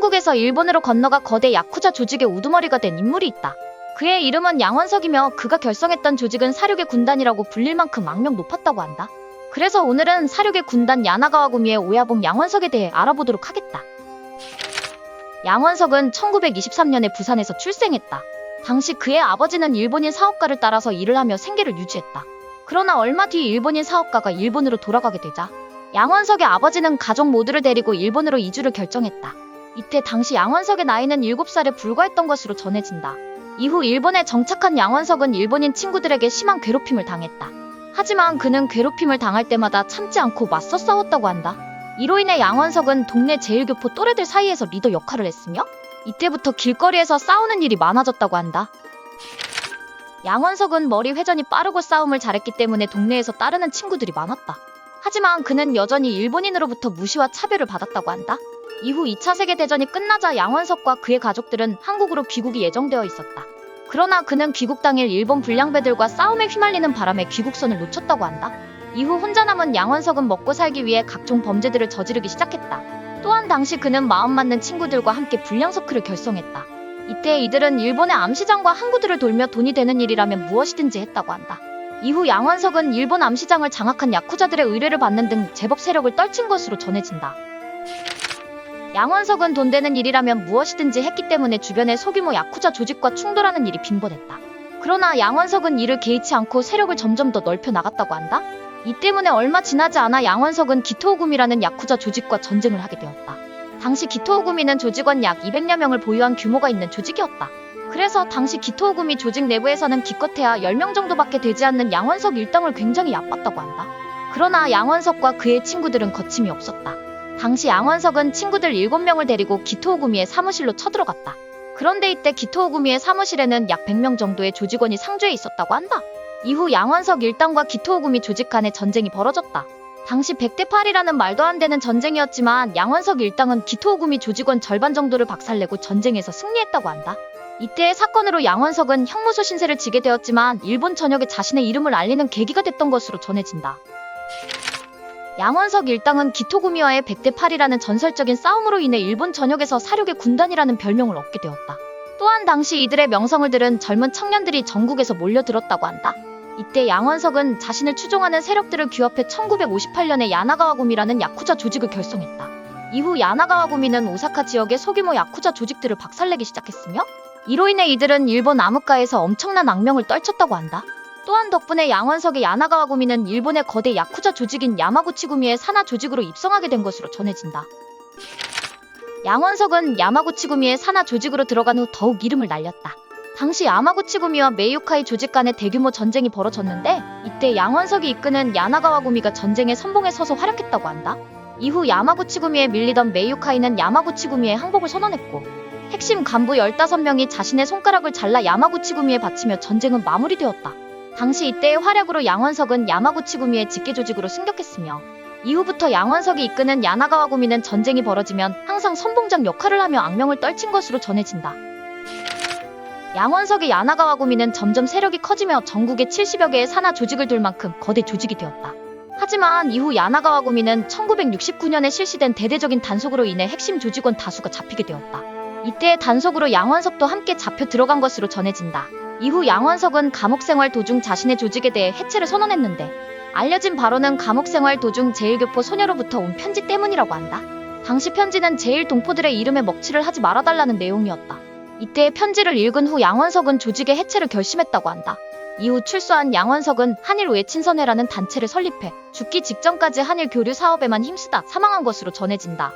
한국에서 일본으로 건너가 거대 야쿠자 조직의 우두머리가 된 인물이 있다. 그의 이름은 양원석이며 그가 결성했던 조직은 사륙의 군단이라고 불릴 만큼 악명 높았다고 한다. 그래서 오늘은 사륙의 군단 야나가와구미의 오야봉 양원석에 대해 알아보도록 하겠다. 양원석은 1923년에 부산에서 출생했다. 당시 그의 아버지는 일본인 사업가를 따라서 일을 하며 생계를 유지했다. 그러나 얼마 뒤 일본인 사업가가 일본으로 돌아가게 되자 양원석의 아버지는 가족 모두를 데리고 일본으로 이주를 결정했다. 이때 당시 양원석의 나이는 7살에 불과했던 것으로 전해진다. 이후 일본에 정착한 양원석은 일본인 친구들에게 심한 괴롭힘을 당했다. 하지만 그는 괴롭힘을 당할 때마다 참지 않고 맞서 싸웠다고 한다. 이로 인해 양원석은 동네 제일교포 또래들 사이에서 리더 역할을 했으며 이때부터 길거리에서 싸우는 일이 많아졌다고 한다. 양원석은 머리 회전이 빠르고 싸움을 잘했기 때문에 동네에서 따르는 친구들이 많았다. 하지만 그는 여전히 일본인으로부터 무시와 차별을 받았다고 한다. 이후 2차 세계대전이 끝나자 양원석과 그의 가족들은 한국으로 귀국이 예정되어 있었다. 그러나 그는 귀국 당일 일본 불량배들과 싸움에 휘말리는 바람에 귀국선을 놓쳤다고 한다. 이후 혼자 남은 양원석은 먹고 살기 위해 각종 범죄들을 저지르기 시작했다. 또한 당시 그는 마음 맞는 친구들과 함께 불량서클을 결성했다. 이때 이들은 일본의 암시장과 항구들을 돌며 돈이 되는 일이라면 무엇이든지 했다고 한다. 이후 양원석은 일본 암시장을 장악한 야쿠자들의 의뢰를 받는 등 제법 세력을 떨친 것으로 전해진다. 양원석은 돈 되는 일이라면 무엇이든지 했기 때문에 주변의 소규모 야쿠자 조직과 충돌하는 일이 빈번했다. 그러나 양원석은 이를 개의치 않고 세력을 점점 더 넓혀 나갔다고 한다. 이 때문에 얼마 지나지 않아 양원석은 기토오구미라는 야쿠자 조직과 전쟁을 하게 되었다. 당시 기토오구미는 조직원 약 200여 명을 보유한 규모가 있는 조직이었다. 그래서 당시 기토오구미 조직 내부에서는 기껏해야 10명 정도밖에 되지 않는 양원석 일당을 굉장히 얕봤다고 한다. 그러나 양원석과 그의 친구들은 거침이 없었다. 당시 양원석은 친구들 7명을 데리고 기토오구미의 사무실로 쳐들어갔다. 그런데 이때 기토오구미의 사무실에는 약 100명 정도의 조직원이 상주해 있었다고 한다. 이후 양원석 일당과 기토오구미 조직 간의 전쟁이 벌어졌다. 당시 100대 8이라는 말도 안 되는 전쟁이었지만 양원석 일당은 기토오구미 조직원 절반 정도를 박살내고 전쟁에서 승리했다고 한다. 이때의 사건으로 양원석은 형무소 신세를 지게 되었지만 일본 전역에 자신의 이름을 알리는 계기가 됐던 것으로 전해진다. 양원석 일당은 기토구미와의 100대 8이라는 전설적인 싸움으로 인해 일본 전역에서 사륙의 군단이라는 별명을 얻게 되었다. 또한 당시 이들의 명성을 들은 젊은 청년들이 전국에서 몰려들었다고 한다. 이때 양원석은 자신을 추종하는 세력들을 규합해 1958년에 야나가와구미라는 야쿠자 조직을 결성했다. 이후 야나가와구미는 오사카 지역의 소규모 야쿠자 조직들을 박살내기 시작했으며 이로 인해 이들은 일본 암흑가에서 엄청난 악명을 떨쳤다고 한다. 또한 덕분에 양원석의 야나가와구미는 일본의 거대 야쿠자 조직인 야마구치구미의 산하 조직으로 입성하게 된 것으로 전해진다. 양원석은 야마구치구미의 산하 조직으로 들어간 후 더욱 이름을 날렸다. 당시 야마구치구미와 메이오카이 조직 간의 대규모 전쟁이 벌어졌는데 이때 양원석이 이끄는 야나가와구미가 전쟁의 선봉에 서서 활약했다고 한다. 이후 야마구치구미에 밀리던 메이오카이는 야마구치구미의 항복을 선언했고 핵심 간부 15명이 자신의 손가락을 잘라 야마구치구미에 바치며 전쟁은 마무리되었다. 당시 이때의 활약으로 양원석은 야마구치구미의 직계 조직으로 승격했으며 이후부터 양원석이 이끄는 야나가와구미는 전쟁이 벌어지면 항상 선봉장 역할을 하며 악명을 떨친 것으로 전해진다. 양원석의 야나가와구미는 점점 세력이 커지며 전국에 70여 개의 산하 조직을 둘 만큼 거대 조직이 되었다. 하지만 이후 야나가와구미는 1969년에 실시된 대대적인 단속으로 인해 핵심 조직원 다수가 잡히게 되었다. 이때의 단속으로 양원석도 함께 잡혀 들어간 것으로 전해진다. 이후 양원석은 감옥생활 도중 자신의 조직에 대해 해체를 선언했는데 알려진 바로는 감옥생활 도중 제일교포 소녀로부터 온 편지 때문이라고 한다. 당시 편지는 제일동포들의 이름에 먹칠을 하지 말아달라는 내용이었다. 이때의 편지를 읽은 후 양원석은 조직의 해체를 결심했다고 한다. 이후 출소한 양원석은 한일 외친선회라는 단체를 설립해 죽기 직전까지 한일 교류 사업에만 힘쓰다 사망한 것으로 전해진다.